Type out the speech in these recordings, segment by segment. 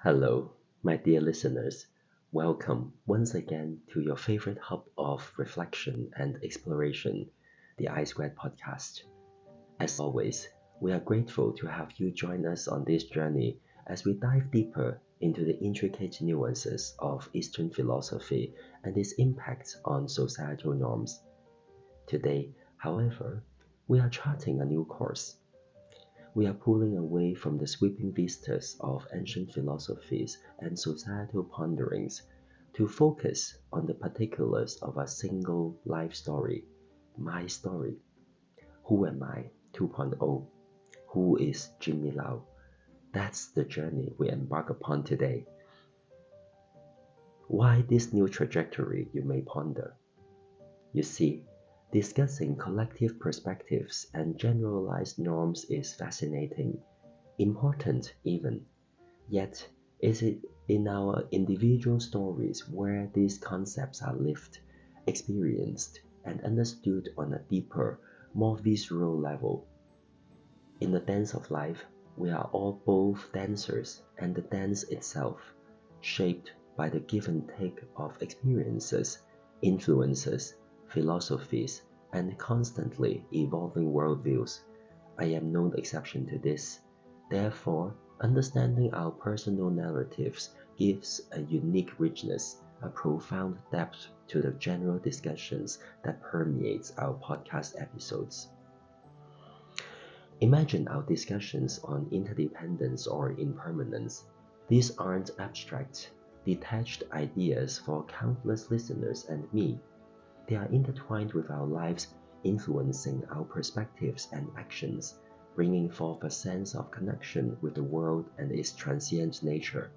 Hello, my dear listeners. Welcome once again to your favorite hub of reflection and exploration, the iSquared podcast. As always, we are grateful to have you join us on this journey as we dive deeper into the intricate nuances of Eastern philosophy and its impact on societal norms. Today, however, we are charting a new course. We are pulling away from the sweeping vistas of ancient philosophies and societal ponderings to focus on the particulars of a single life story, my story. Who am I 2.0? Who is Jimmy Lau? That's the journey we embark upon today. Why this new trajectory, you may ponder? You see, discussing collective perspectives and generalized norms is fascinating, important even. Yet, is it in our individual stories where these concepts are lived, experienced, and understood on a deeper, more visceral level? In the dance of life, we are all both dancers and the dance itself, shaped by the give and take of experiences, influences, philosophies, and constantly evolving worldviews. I am no exception to this. Therefore, understanding our personal narratives gives a unique richness, a profound depth to the general discussions that permeates our podcast episodes. Imagine our discussions on interdependence or impermanence. These aren't abstract, detached ideas for countless listeners and me. They are intertwined with our lives, influencing our perspectives and actions, bringing forth a sense of connection with the world and its transient nature.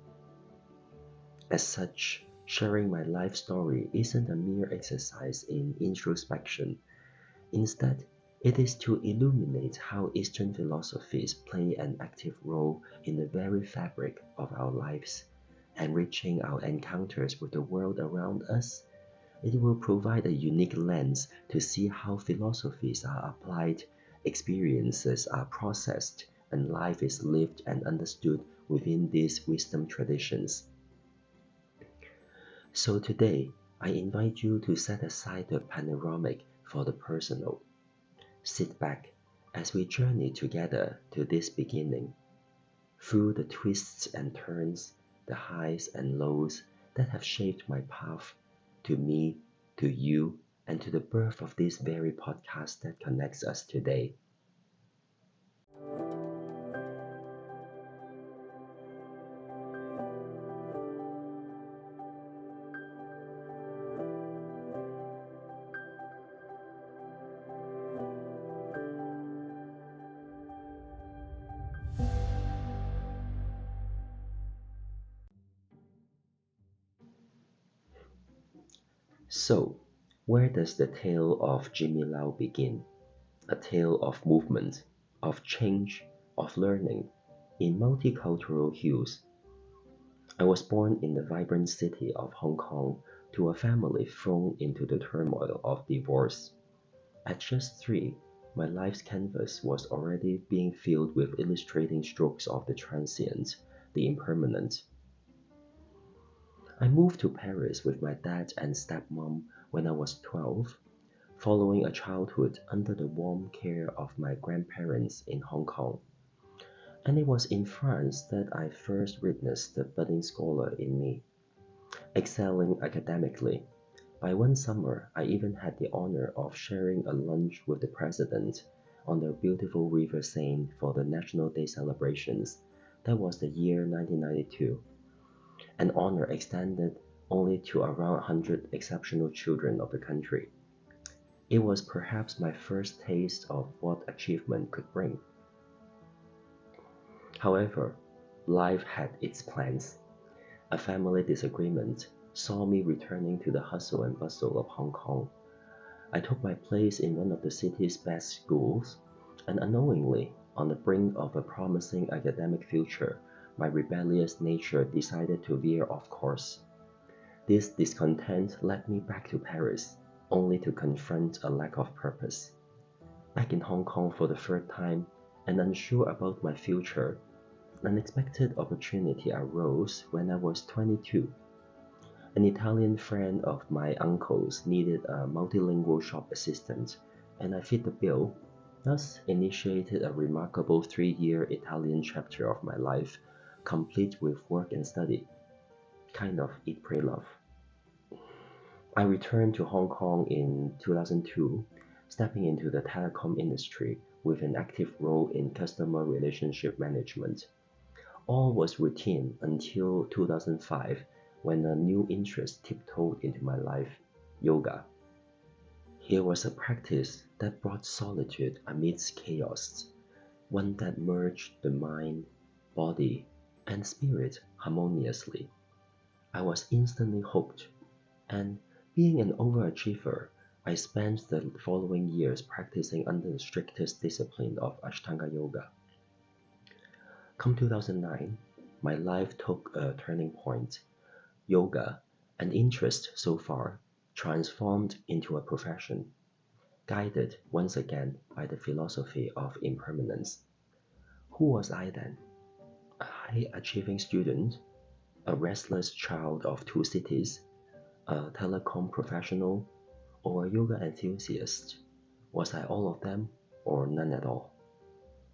As such, sharing my life story isn't a mere exercise in introspection. Instead, it is to illuminate how Eastern philosophies play an active role in the very fabric of our lives, enriching our encounters with the world around us. It will provide a unique lens to see how philosophies are applied, experiences are processed, and life is lived and understood within these wisdom traditions. So today, I invite you to set aside the panoramic for the personal. Sit back as we journey together to this beginning, through the twists and turns, the highs and lows that have shaped my path to me, to you, and to the birth of this very podcast that connects us today. So, where does the tale of Jimmy Lau begin? A tale of movement, of change, of learning, in multicultural hues. I was born in the vibrant city of Hong Kong to a family thrown into the turmoil of divorce. At just 3, my life's canvas was already being filled with illustrating strokes of the transient, the impermanent. I moved to Paris with my dad and stepmom when I was 12, following a childhood under the warm care of my grandparents in Hong Kong. And it was in France that I first witnessed the budding scholar in me, excelling academically. By one summer, I even had the honor of sharing a lunch with the president on the beautiful River Seine for the National Day celebrations. That was the year 1992, an honor extended only to around 100 exceptional children of the country. It was perhaps my first taste of what achievement could bring. However, life had its plans. A family disagreement saw me returning to the hustle and bustle of Hong Kong. I took my place in one of the city's best schools, and unknowingly, on the brink of a promising academic future, my rebellious nature decided to veer off course. This discontent led me back to Paris, only to confront a lack of purpose. Back in Hong Kong for the third time, and unsure about my future, An unexpected opportunity arose when I was 22. An Italian friend of my uncle's needed a multilingual shop assistant, and I fit the bill, thus initiated a remarkable 3-year Italian chapter of my life, complete with work and study. Kind of eat, pray, love. I returned to Hong Kong in 2002, stepping into the telecom industry with an active role in customer relationship management. All was routine until 2005, when a new interest tiptoed into my life: yoga. Here was a practice that brought solitude amidst chaos, one that merged the mind, body, and spirit harmoniously. I was instantly hooked, and being an overachiever, I spent the following years practicing under the strictest discipline of Ashtanga Yoga. Come 2009, my life took a turning point. Yoga, an interest so far, transformed into a profession, guided once again by the philosophy of impermanence. Who was I then? A high-achieving student, a restless child of two cities, a telecom professional, or a yoga enthusiast? Was I all of them, or none at all?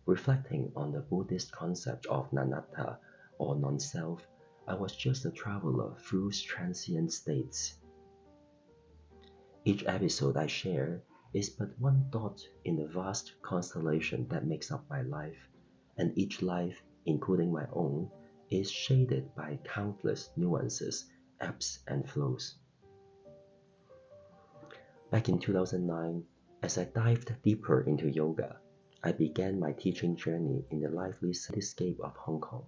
Reflecting on the Buddhist concept of nanatta, or non-self, I was just a traveler through transient states. Each episode I share is but one dot in the vast constellation that makes up my life, and each life, including my own, is shaded by countless nuances, ebbs and flows. Back in 2009, as I dived deeper into yoga, I began my teaching journey in the lively cityscape of Hong Kong.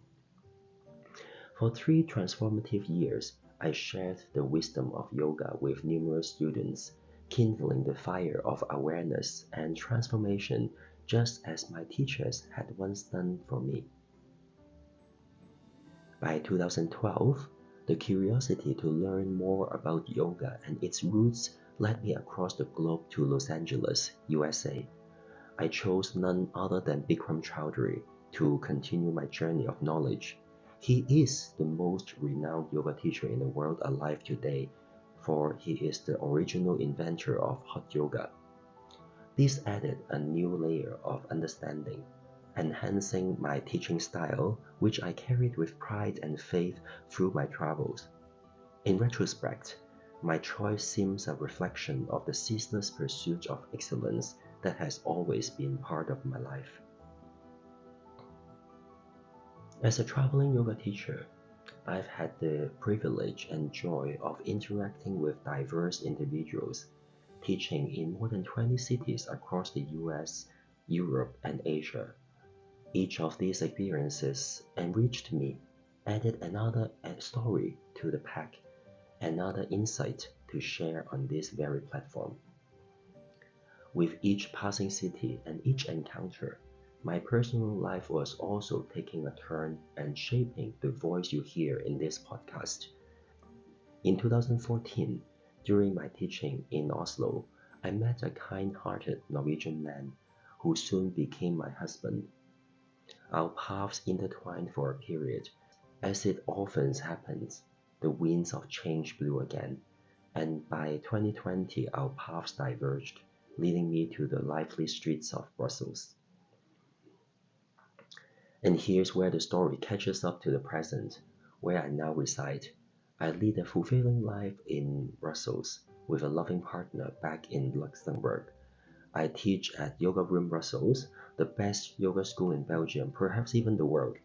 For 3 transformative years, I shared the wisdom of yoga with numerous students, kindling the fire of awareness and transformation just as my teachers had once done for me. By 2012, the curiosity to learn more about yoga and its roots led me across the globe to Los Angeles, USA. I chose none other than Bikram Choudhury to continue my journey of knowledge. He is the most renowned yoga teacher in the world alive today, for he is the original inventor of hot yoga. This added a new layer of understanding, enhancing my teaching style, which I carried with pride and faith through my travels. In retrospect, my choice seems a reflection of the ceaseless pursuit of excellence that has always been part of my life. As a traveling yoga teacher, I've had the privilege and joy of interacting with diverse individuals, teaching in more than 20 cities across the US, Europe, and Asia. Each of these experiences enriched me, added another story to the pack, another insight to share on this very platform. With each passing city and each encounter, my personal life was also taking a turn and shaping the voice you hear in this podcast. In 2014, during my teaching in Oslo, I met a kind-hearted Norwegian man who soon became my husband. Our paths intertwined for a period. As it often happens, the winds of change blew again, and by 2020 our paths diverged, leading me to the lively streets of Brussels. And here's where the story catches up to the present, where I now reside. I lead a fulfilling life in Brussels with a loving partner back in Luxembourg. I teach at Yoga Room Brussels, the best yoga school in Belgium, perhaps even the world.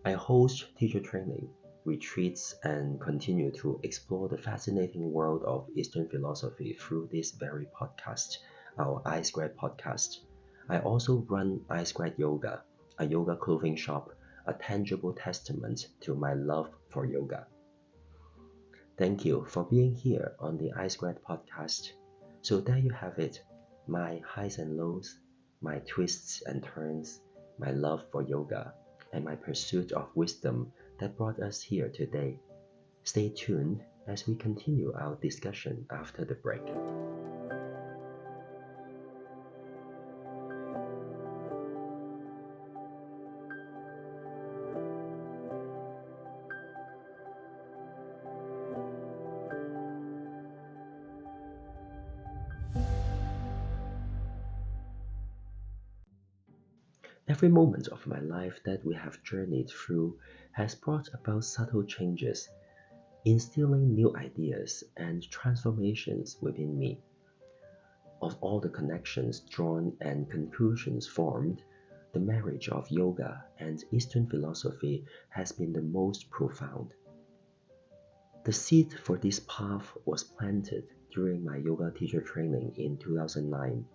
I host teacher training, retreats, and continue to explore the fascinating world of Eastern philosophy through this very podcast, our iSquaredPodcast. I also run iSquared Yoga, a yoga clothing shop, a tangible testament to my love for yoga. Thank you for being here on the iSquared podcast. So there you have it, my highs and lows, my twists and turns, my love for yoga, and my pursuit of wisdom that brought us here today. Stay tuned as we continue our discussion after the break. Every moment of my life that we have journeyed through has brought about subtle changes, instilling new ideas and transformations within me. Of all the connections drawn and conclusions formed, the marriage of yoga and Eastern philosophy has been the most profound. The seed for this path was planted during my yoga teacher training in 2009.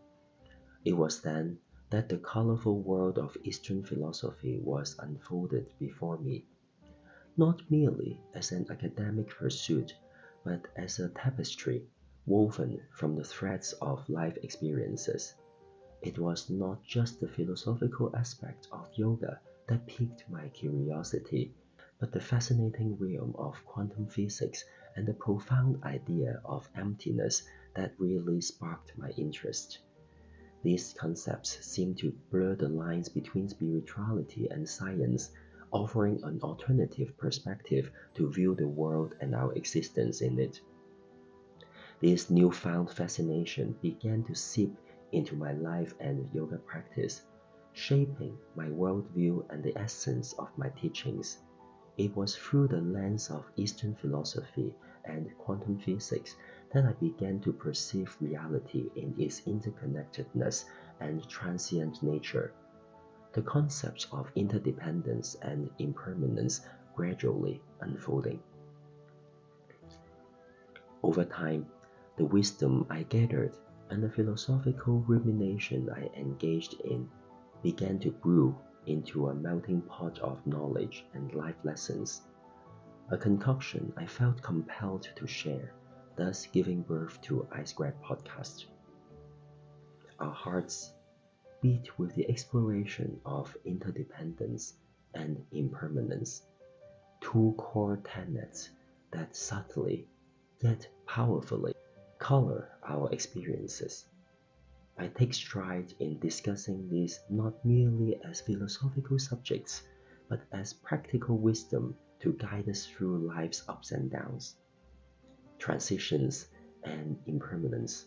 It was then that the colorful world of Eastern philosophy was unfolded before me, not merely as an academic pursuit, but as a tapestry woven from the threads of life experiences. It was not just the philosophical aspect of yoga that piqued my curiosity, but the fascinating realm of quantum physics and the profound idea of emptiness that really sparked my interest. These concepts seem to blur the lines between spirituality and science, offering an alternative perspective to view the world and our existence in it. This newfound fascination began to seep into my life and yoga practice, shaping my worldview and the essence of my teachings. It was through the lens of Eastern philosophy and quantum physics that I began to perceive reality in its interconnectedness and transient nature. The concepts of interdependence and impermanence gradually unfolding. Over time, the wisdom I gathered and the philosophical rumination I engaged in began to brew into a melting pot of knowledge and life lessons, a concoction I felt compelled to share, thus giving birth to iSquaredPodcast. Our hearts beat with the exploration of interdependence and impermanence, two core tenets that subtly, yet powerfully, color our experiences. I take stride in discussing these not merely as philosophical subjects, but as practical wisdom to guide us through life's ups and downs, transitions, and impermanence,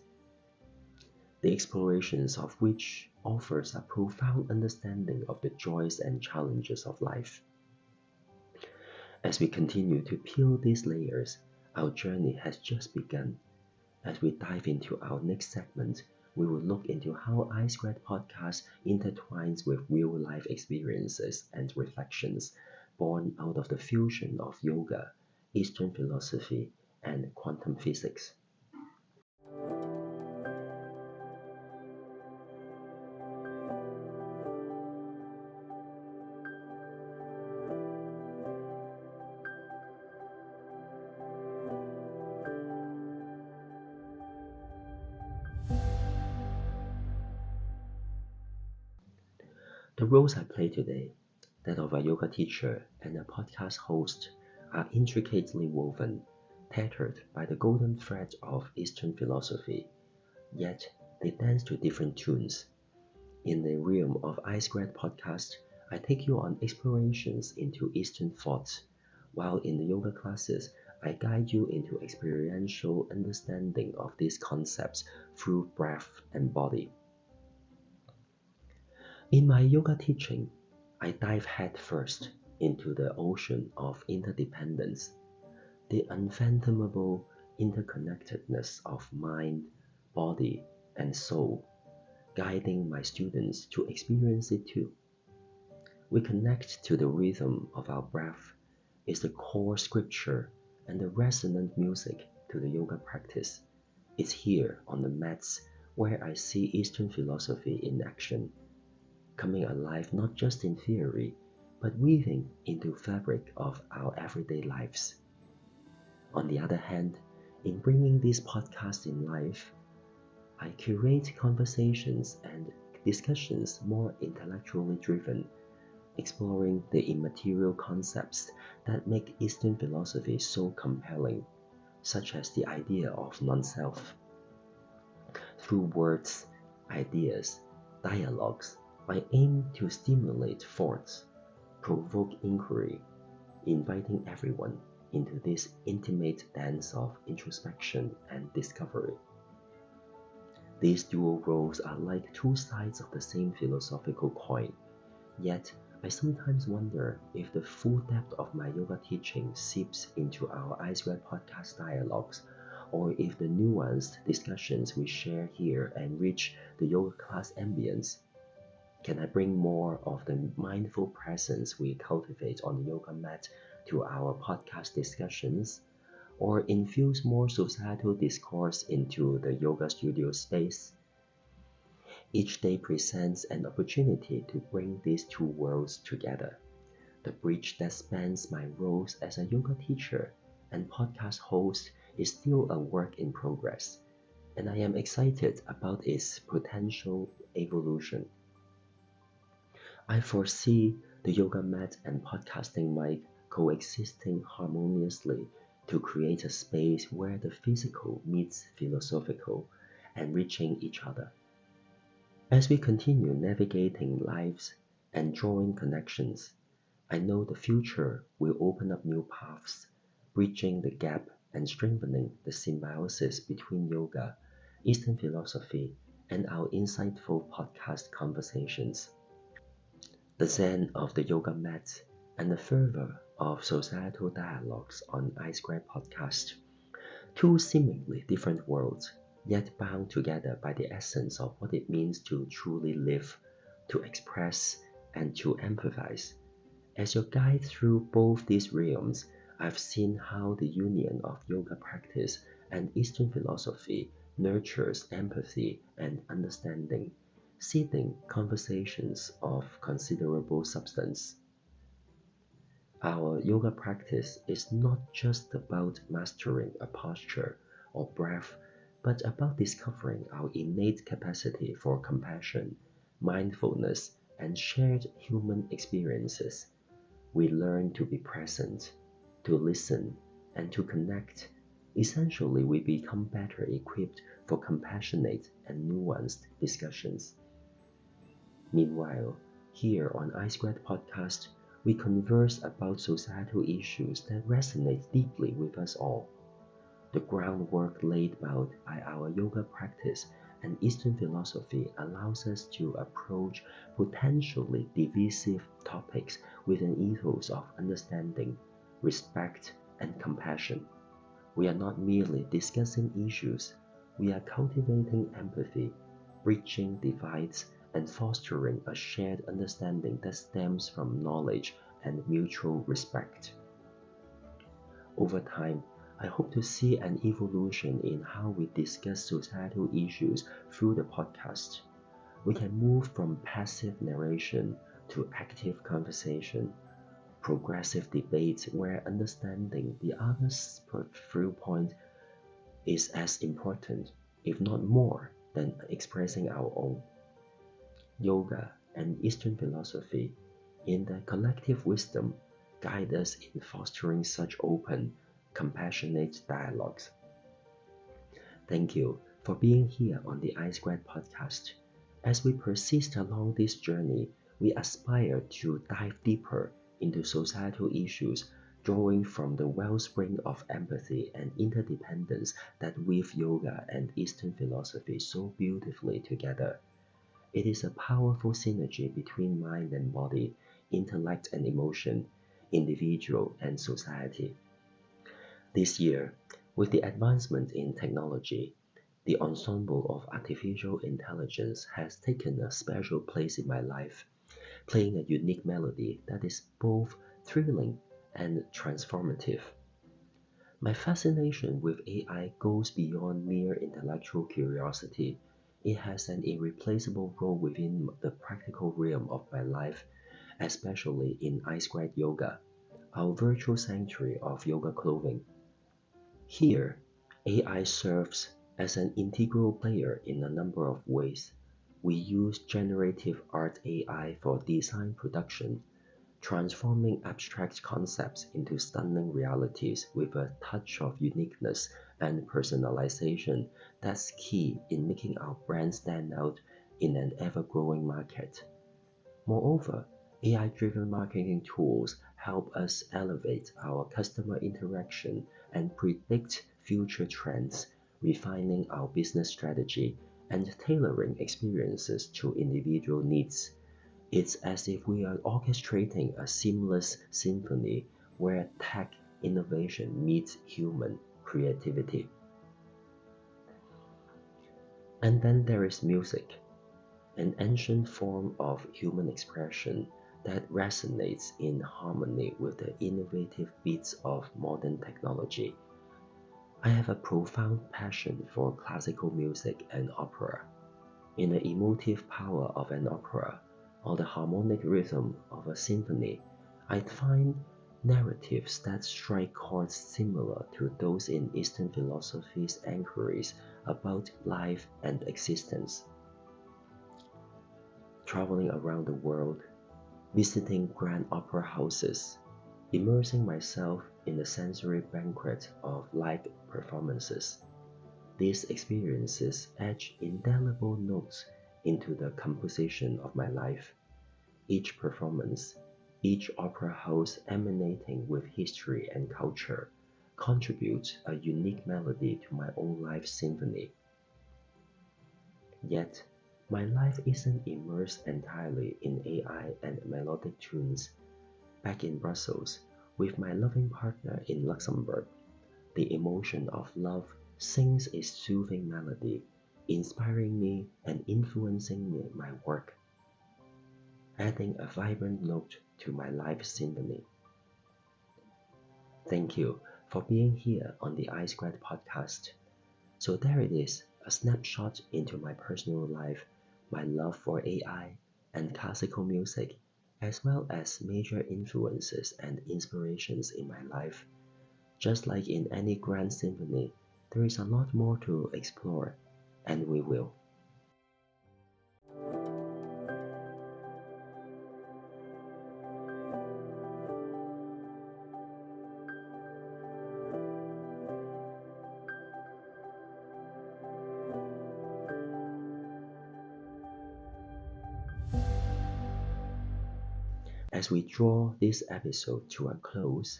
the explorations of which offers a profound understanding of the joys and challenges of life. As we continue to peel these layers, our journey has just begun. As we dive into our next segment, we will look into how iSquared Podcast intertwines with real-life experiences and reflections born out of the fusion of yoga, Eastern philosophy, and quantum physics. The roles I play today, that of a yoga teacher and a podcast host, are intricately woven, tethered by the golden thread of Eastern philosophy, yet they dance to different tunes. In the realm of iSquared Podcast, I take you on explorations into Eastern thought, while in the yoga classes, I guide you into experiential understanding of these concepts through breath and body. In my yoga teaching, I dive headfirst into the ocean of interdependence, the unfathomable interconnectedness of mind, body, and soul, guiding my students to experience it too. We connect to the rhythm of our breath is the core scripture and the resonant music to the yoga practice. It's here on the mats where I see Eastern philosophy in action, coming alive not just in theory, but weaving into fabric of our everyday lives. On the other hand, in bringing these podcasts in life, I curate conversations and discussions more intellectually driven, exploring the immaterial concepts that make Eastern philosophy so compelling, such as the idea of non-self. Through words, ideas, dialogues, I aim to stimulate thoughts, provoke inquiry, inviting everyone into this intimate dance of introspection and discovery. These dual roles are like two sides of the same philosophical coin, Yet, I sometimes wonder if the full depth of my yoga teaching seeps into our iSquared podcast dialogues, or if the nuanced discussions we share here enrich the yoga class ambience. Can I bring more of the mindful presence we cultivate on the yoga mat to our podcast discussions, or infuse more societal discourse into the yoga studio space? Each day presents an opportunity to bring these two worlds together. The bridge that spans my roles as a yoga teacher and podcast host is still a work in progress, and I am excited about its potential evolution. I foresee the yoga mat and podcasting mic coexisting harmoniously to create a space where the physical meets philosophical, enriching each other. As we continue navigating lives and drawing connections, I know the future will open up new paths, bridging the gap and strengthening the symbiosis between yoga, Eastern philosophy, and our insightful podcast conversations. The zen of the yoga mat and the fervor of societal dialogues on iSquared Podcast, two seemingly different worlds, yet bound together by the essence of what it means to truly live, to express, and to empathize. As your guide through both these realms, I've seen how the union of yoga practice and Eastern philosophy nurtures empathy and understanding, seeding conversations of considerable substance. Our yoga practice is not just about mastering a posture or breath, but about discovering our innate capacity for compassion, mindfulness, and shared human experiences. We learn to be present, to listen, and to connect. Essentially, we become better equipped for compassionate and nuanced discussions. Meanwhile, here on iSquared Podcast, we converse about societal issues that resonate deeply with us all. The groundwork laid out by our yoga practice and Eastern philosophy allows us to approach potentially divisive topics with an ethos of understanding, respect, and compassion. We are not merely discussing issues, we are cultivating empathy, bridging divides, and fostering a shared understanding that stems from knowledge and mutual respect. Over time, I hope to see an evolution in how we discuss societal issues through the podcast. We can move from passive narration to active conversation, progressive debates where understanding the other's viewpoint is as important, if not more, than expressing our own. Yoga and Eastern philosophy, in their collective wisdom, guide us in fostering such open, compassionate dialogues. Thank you for being here on the iSquared podcast. As we persist along this journey, we aspire to dive deeper into societal issues, drawing from the wellspring of empathy and interdependence that weave yoga and Eastern philosophy so beautifully together. It is a powerful synergy between mind and body, intellect and emotion, individual and society. This year, with the advancement in technology, the ensemble of artificial intelligence has taken a special place in my life, playing a unique melody that is both thrilling and transformative. My fascination with AI goes beyond mere intellectual curiosity. It has an irreplaceable role within the practical realm of my life, especially in iSquared Yoga, our virtual sanctuary of yoga clothing. Here, AI serves as an integral player in a number of ways. We use generative art AI for design production, transforming abstract concepts into stunning realities with a touch of uniqueness and personalization that's key in making our brand stand out in an ever-growing market. Moreover, AI-driven marketing tools help us elevate our customer interaction and predict future trends, refining our business strategy and tailoring experiences to individual needs. It's as if we are orchestrating a seamless symphony where tech innovation meets human creativity. And then there is music, an ancient form of human expression that resonates in harmony with the innovative beats of modern technology. I have a profound passion for classical music and opera. In the emotive power of an opera or the harmonic rhythm of a symphony, I find narratives that strike chords similar to those in Eastern philosophy's inquiries about life and existence. Traveling around the world, visiting grand opera houses, immersing myself in the sensory banquet of live performances. These experiences etch indelible notes into the composition of my life. Each performance, each opera house emanating with history and culture, contributes a unique melody to my own life symphony. Yet, my life isn't immersed entirely in AI and melodic tunes. Back in Brussels, with my loving partner in Luxembourg, the emotion of love sings a soothing melody, inspiring me and influencing my work, adding a vibrant note to my life symphony. Thank you for being here on the iSquared podcast. So there it is, a snapshot into my personal life, my love for AI and classical music, as well as major influences and inspirations in my life. Just like in any grand symphony, there is a lot more to explore, and we will. As we draw this episode to a close,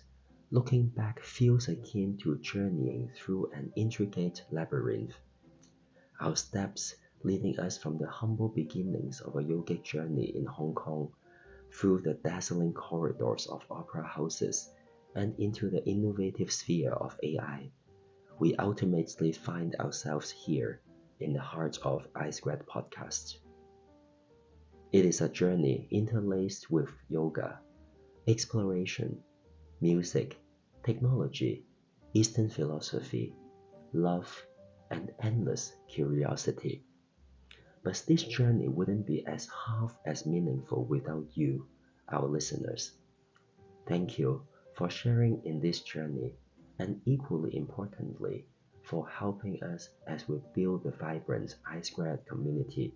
looking back feels akin to journeying through an intricate labyrinth. Our steps leading us from the humble beginnings of a yogic journey in Hong Kong through the dazzling corridors of opera houses and into the innovative sphere of AI. We ultimately find ourselves here in the heart of iSquared Podcast. It is a journey interlaced with yoga, exploration, music, technology, Eastern philosophy, love, and endless curiosity. But this journey wouldn't be as half as meaningful without you, our listeners. Thank you for sharing in this journey, and equally importantly, for helping us as we build the vibrant iSquared community.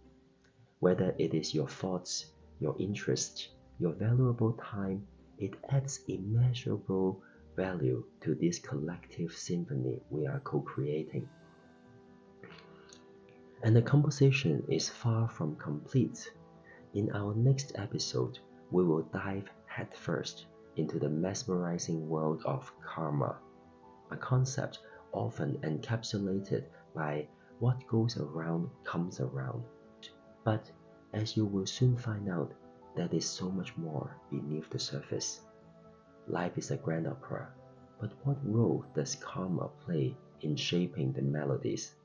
Whether it is your thoughts, your interest, your valuable time, it adds immeasurable value to this collective symphony we are co-creating. And the composition is far from complete. In our next episode, we will dive headfirst into the mesmerizing world of karma, a concept often encapsulated by what goes around comes around. But as you will soon find out, there is so much more beneath the surface. Life is a grand opera, but what role does karma play in shaping the melodies?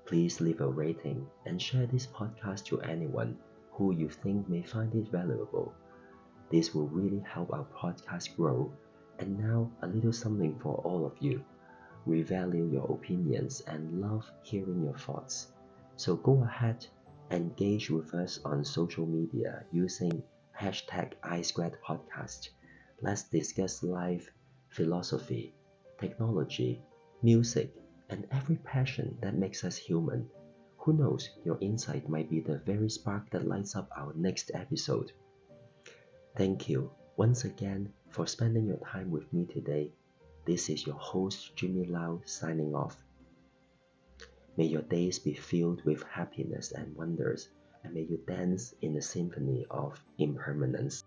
Please leave a rating and share this podcast to anyone who you think may find it valuable. This will really help our podcast grow. And now, a little something for all of you. We value your opinions and love hearing your thoughts. So go ahead, engage with us on social media using hashtag iSquaredPodcast. Let's discuss life, philosophy, technology, music, and every passion that makes us human. Who knows, your insight might be the very spark that lights up our next episode. Thank you once again for spending your time with me today. This is your host Jimmy Lau signing off. May your days be filled with happiness and wonders, and may you dance in the symphony of impermanence.